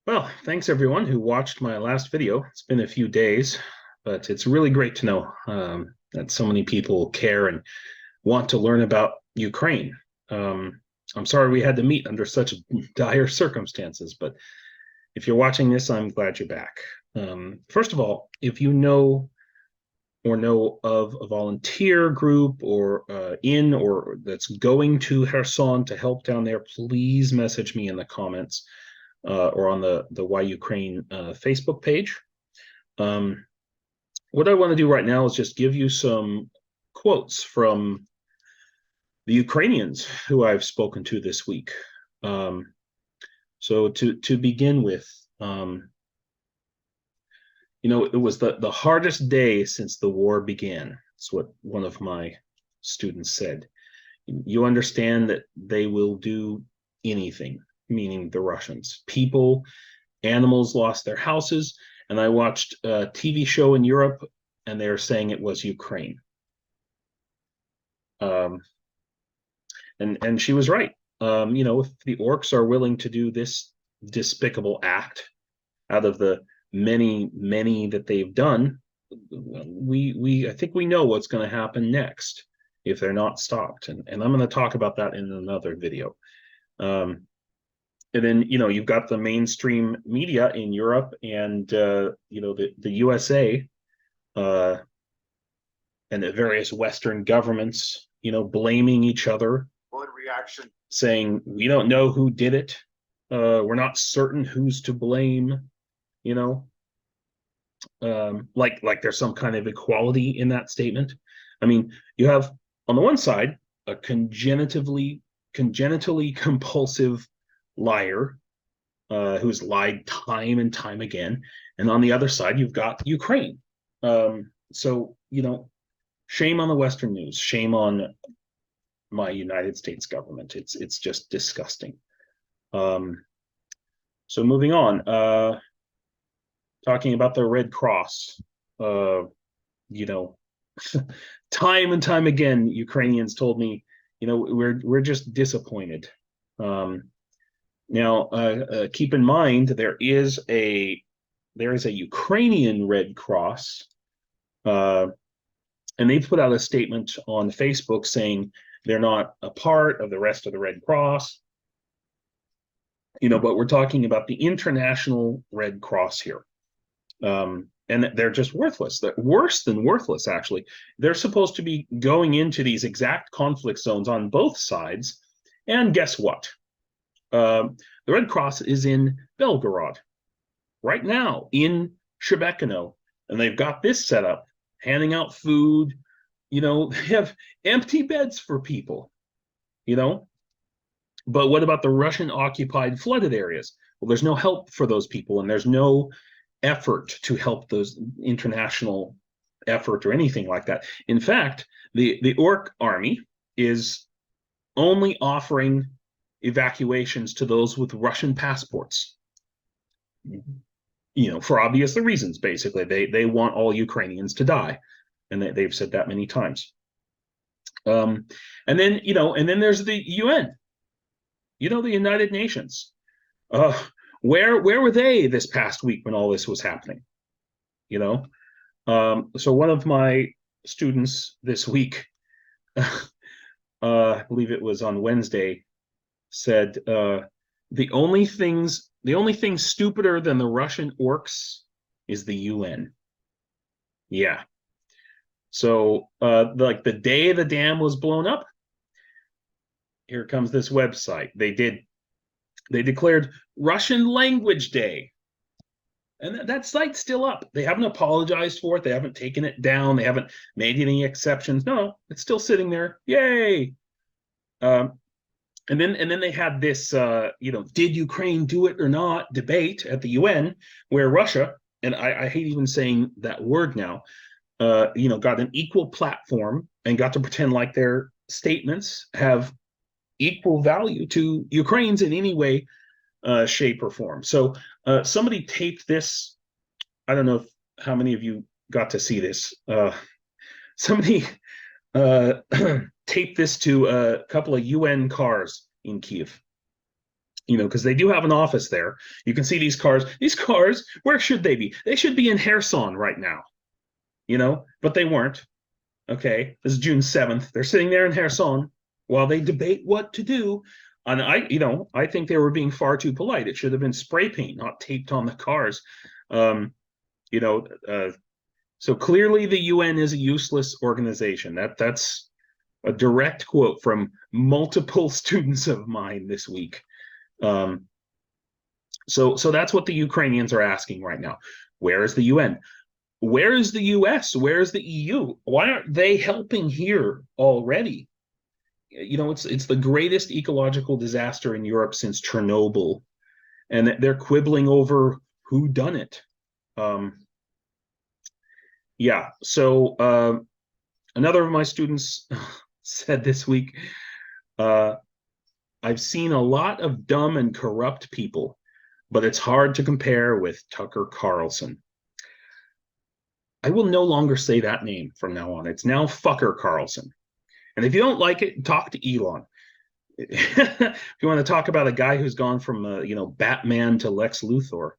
Well, thanks everyone who watched my last video. It's been a few days, but it's really great to know that so many people care and want to learn about Ukraine. Um, I'm sorry we had to meet under such dire circumstances, but if you're watching this, I'm glad you're back. First of all, if you know or know of a volunteer group or or that's going to Kherson to help down there, please message me in the comments or on the Why Ukraine Facebook page. What I want to do right now is just give you some quotes from the Ukrainians who I've spoken to this week. So to begin with, it was the hardest day since the war began. That's what one of my students said. You understand that they will do anything, meaning the Russians. People, animals lost their houses, and I watched a TV show in Europe, and they were saying it was Ukraine. And she was right. If the orcs are willing to do this despicable act out of the many that they've done, I think we know what's going to happen next if they're not stopped. And I'm going to talk about that in another video. And then, you've got the mainstream media in Europe and, the USA and the various Western governments, blaming each other. What reaction? Saying, we don't know who did it. We're not certain who's to blame, like there's some kind of equality in that statement. I mean, you have, on the one side, a congenitally compulsive liar who's lied time and time again, and on the other side you've got Ukraine. So shame on the Western news, shame on my United States government. It's just disgusting. So moving on, talking about the Red Cross, time and time again Ukrainians told me, we're just disappointed. Now, keep in mind there is a Ukrainian Red Cross, and they've put out a statement on Facebook saying they're not a part of the rest of the Red Cross. But we're talking about the International Red Cross here. And they're just worthless. They're worse than worthless, actually. They're supposed to be going into these exact conflict zones on both sides. And guess what? The Red Cross is in Belgorod right now, in Shebekino, and they've got this set up, handing out food. They have empty beds for people, But what about the Russian-occupied flooded areas? Well, there's no help for those people, and there's no effort to help those, international effort or anything like that. In fact, the orc army is only offering evacuations to those with Russian passports, for obvious reasons. Basically, they want all Ukrainians to die, and they've said that many times. And then there's the UN, the United Nations. Where were they this past week when all this was happening? So one of my students this week, I believe it was on Wednesday, said the only thing stupider than the Russian orcs is the UN. Yeah. So like the day the dam was blown up, here comes this website. They declared Russian Language Day. And that site's still up. They haven't apologized for it. They haven't taken it down. They haven't made any exceptions. No, it's still sitting there. Yay. And then they had this, did Ukraine do it or not debate at the UN, where Russia, and I hate even saying that word now, got an equal platform and got to pretend like their statements have equal value to Ukraine's in any way, shape, or form. So somebody taped this. I don't know how many of you got to see this. Somebody taped this to a couple of UN cars in Kiev. because they do have an office there. You can see these cars. These cars, where should they be? They should be in Kherson right now, but they weren't. Okay, this is June 7th. They're sitting there in Kherson while they debate what to do. And I think they were being far too polite. It should have been spray paint, not taped on the cars. Um, so clearly the UN is a useless organization. That's a direct quote from multiple students of mine this week. So that's what the Ukrainians are asking right now. Where is the UN? Where is the US? Where is the EU? Why aren't they helping here already? It's the greatest ecological disaster in Europe since Chernobyl, and they're quibbling over who done it. Yeah. So another of my students said this week, I've seen a lot of dumb and corrupt people, but it's hard to compare with Tucker Carlson. I will no longer say that name from now on. It's now Fucker Carlson. And if you don't like it, talk to Elon. If you want to talk about a guy who's gone from Batman to Lex Luthor.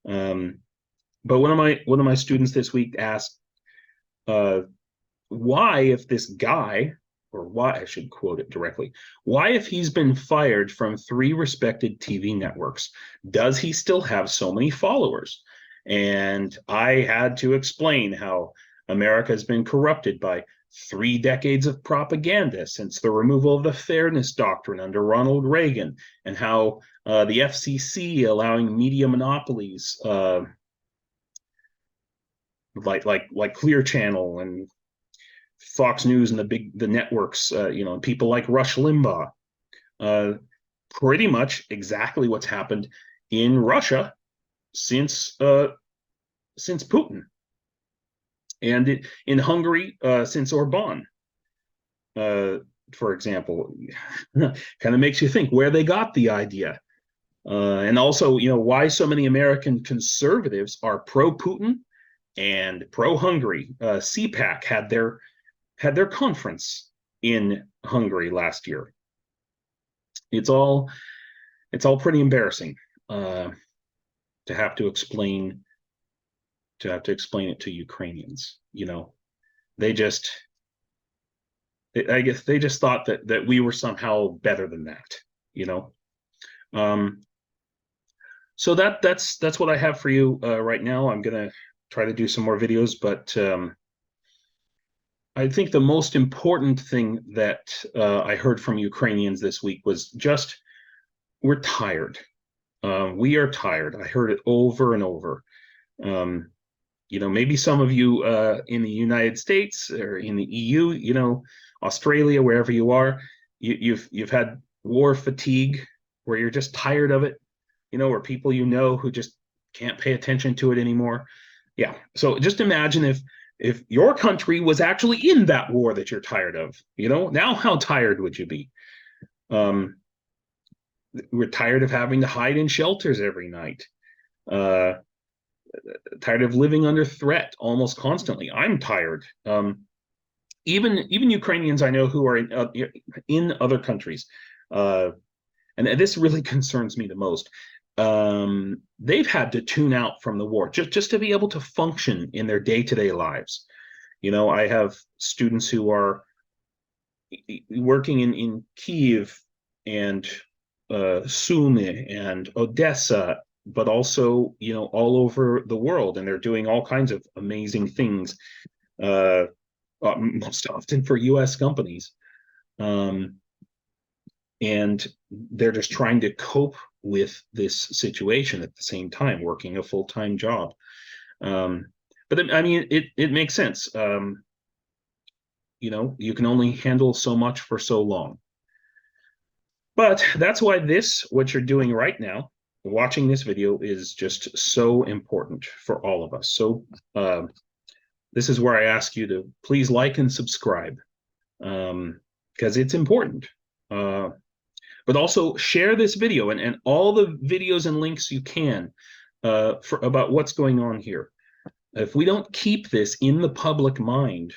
But one of my students this week asked, why, if this guy, or why, I should quote it directly, why, if he's been fired from 3 respected TV networks, does he still have so many followers? And I had to explain how America has been corrupted by 3 decades of propaganda since the removal of the Fairness Doctrine under Ronald Reagan, and how the FCC allowing media monopolies like Clear Channel and Fox News and the networks, people like Rush Limbaugh, pretty much exactly what's happened in Russia since Putin, and in Hungary since Orban, for example. Kind of makes you think where they got the idea, and also why so many American conservatives are pro-Putin and pro-Hungary. CPAC had their conference in Hungary last year. It's all pretty embarrassing to have to explain it to Ukrainians. I guess they just thought that we were somehow better than that. So that's what I have for you right now. I'm gonna try to do some more videos, but I think the most important thing that I heard from Ukrainians this week was just, we're tired. We are tired. I heard it over and over. Maybe some of you in the United States or in the EU, Australia, wherever you are, you've had war fatigue, where you're just tired of it, or people who just can't pay attention to it anymore. Yeah. So just imagine if your country was actually in that war that you're tired of, now how tired would you be? We're tired of having to hide in shelters every night. Tired of living under threat almost constantly. I'm tired. Even Ukrainians I know who are in other countries, and this really concerns me the most. They've had to tune out from the war just to be able to function in their day-to-day lives. I have students who are working in Kyiv and Sumy and Odessa, but also all over the world, and they're doing all kinds of amazing things, most often for US companies, and they're just trying to cope with this situation at the same time, working a full-time job. But it makes sense. You can only handle so much for so long. But that's why what you're doing right now, watching this video, is just so important for all of us. So this is where I ask you to please like and subscribe, because it's important. But also share this video and all the videos and links you can about what's going on here. If we don't keep this in the public mind,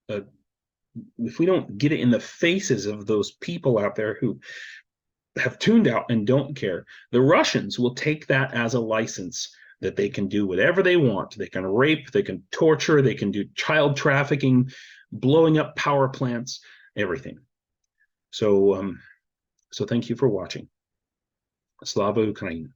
if we don't get it in the faces of those people out there who have tuned out and don't care. The Russians will take that as a license that they can do whatever they want. They can rape, they can torture, they can do child trafficking, blowing up power plants, everything. So, so thank you for watching. Slava Ukraine.